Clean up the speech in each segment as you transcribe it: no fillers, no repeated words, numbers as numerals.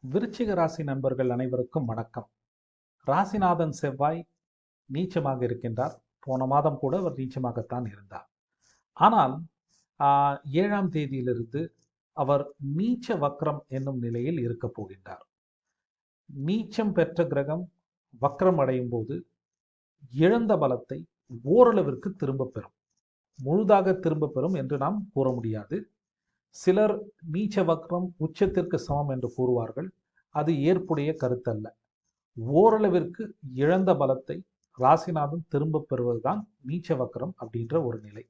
விருச்சிக ராசி நண்பர்கள் அனைவருக்கும் வணக்கம். ராசிநாதன் செவ்வாய் நீச்சமாக இருக்கின்றார். போன மாதம் கூட அவர் நீச்சமாகத்தான் இருந்தார். ஆனால் 7ஆம் தேதியிலிருந்து அவர் நீச்ச வக்ரம் என்னும் நிலையில் இருக்கப் போகின்றார். நீச்சம் பெற்ற கிரகம் வக்ரம் அடையும் போது இழந்த பலத்தை ஓரளவிற்கு திரும்ப பெறும். முழுதாக திரும்ப பெறும் என்று நாம் கூற முடியாது. சிலர் நீச்ச வக்ரம் உச்சத்திற்கு சமம் என்று கூறுவார்கள். அது ஏற்புடைய கருத்தல்ல. ஓரளவிற்கு இழந்த பலத்தை ராசிநாதன் திரும்ப பெறுவதுதான் நீச்ச வக்ரம் அப்படின்ற ஒரு நிலை.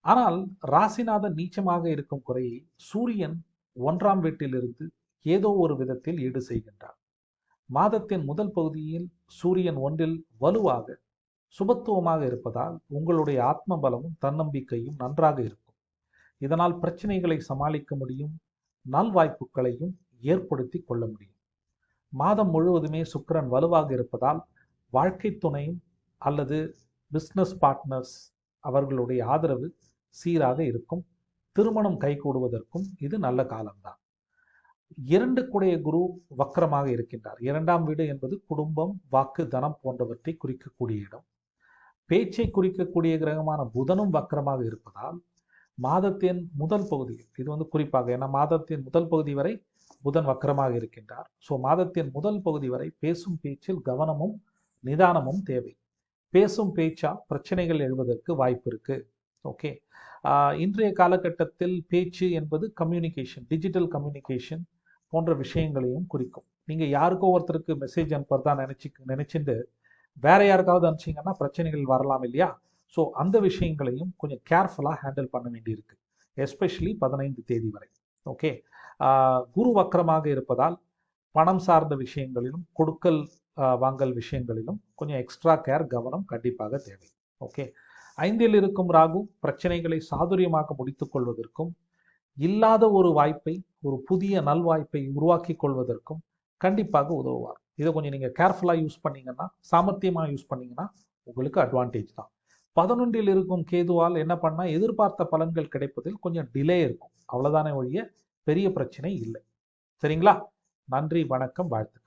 ஆனால் ராசிநாதன் நீச்சமாக இருக்கும் குறையை சூரியன் 1ஆம் வீட்டிலிருந்து ஏதோ ஒரு விதத்தில் ஈடு செய்கின்றார். மாதத்தின் முதல் பகுதியில் சூரியன் 1இல் வலுவாக சுபத்துவமாக இருப்பதால் உங்களுடைய ஆத்ம பலமும் தன்னம்பிக்கையும் நன்றாக இருக்கும். இதனால் பிரச்சனைகளை சமாளிக்க முடியும், நல்வாய்ப்புகளையும் ஏற்படுத்தி கொள்ள முடியும். மாதம் முழுவதுமே சுக்கிரன் வலுவாக இருப்பதால் வாழ்க்கை துணையும் அல்லது பிஸ்னஸ் பார்ட்னர்ஸ் அவர்களுடைய ஆதரவு சீராக இருக்கும். திருமணம் கைகூடுவதற்கும் இது நல்ல காலம்தான். 2 கூடைய குரு வக்கரமாக இருக்கின்றார். 2ஆம் வீடு என்பது குடும்பம், வாக்கு, தனம் போன்றவற்றை குறிக்கக்கூடிய இடம். பேச்சை குறிக்கக்கூடிய கிரகமான புதனும் வக்கரமாக இருப்பதால் மாதத்தின் முதல் பகுதியில், இது குறிப்பாக ஏன்னா மாதத்தின் முதல் பகுதி வரை புதன் வக்கரமாக இருக்கின்றார். ஸோ மாதத்தின் முதல் பகுதி வரை பேசும் பேச்சில் கவனமும் நிதானமும் தேவை. பேசும் பேச்சா பிரச்சனைகள் எழுவதற்கு வாய்ப்பு இருக்கு. ஓகே, இன்றைய காலகட்டத்தில் பேச்சு என்பது கம்யூனிகேஷன், டிஜிட்டல் கம்யூனிகேஷன் போன்ற விஷயங்களையும் குறிக்கும். நீங்கள் யாருக்கோ ஒருத்தருக்கு மெசேஜ் அனுப்புறதா நினைச்சிட்டு வேற யாருக்காவது அனுப்பிச்சிங்கன்னா பிரச்சனைகள் வரலாம் இல்லையா? ஸோ அந்த விஷயங்களையும் கொஞ்சம் கேர்ஃபுல்லாக ஹேண்டில் பண்ண வேண்டியிருக்கு, எஸ்பெஷலி 15 தேதி வரை. ஓகே, குரு வக்கரமாக இருப்பதால் பணம் சார்ந்த விஷயங்களிலும் கொடுக்கல் வாங்கல் விஷயங்களிலும் கொஞ்சம் எக்ஸ்ட்ரா கேர், கவனம் கண்டிப்பாக தேவை. ஓகே, 5இல் இருக்கும் ராகு பிரச்சனைகளை சாதுரியமாக முடித்துக் கொள்வதற்கும் இல்லாத ஒரு வாய்ப்பை, ஒரு புதிய நல்வாய்ப்பை உருவாக்கி கொள்வதற்கும் கண்டிப்பாக உதவுவார். இதை கொஞ்சம் நீங்கள் கேர்ஃபுல்லாக யூஸ் பண்ணீங்கன்னா, சாமர்த்தியமாக யூஸ் பண்ணீங்கன்னா உங்களுக்கு அட்வான்டேஜ் தான். 11இல் இருக்கும் கேதுவால் என்ன பண்ணால் எதிர்பார்த்த பலன்கள் கிடைப்பதில் கொஞ்சம் டிலே இருக்கும், அவ்வளோதானே ஒழிய பெரிய பிரச்சனை இல்லை. சரிங்களா? நன்றி, வணக்கம், வாழ்த்து.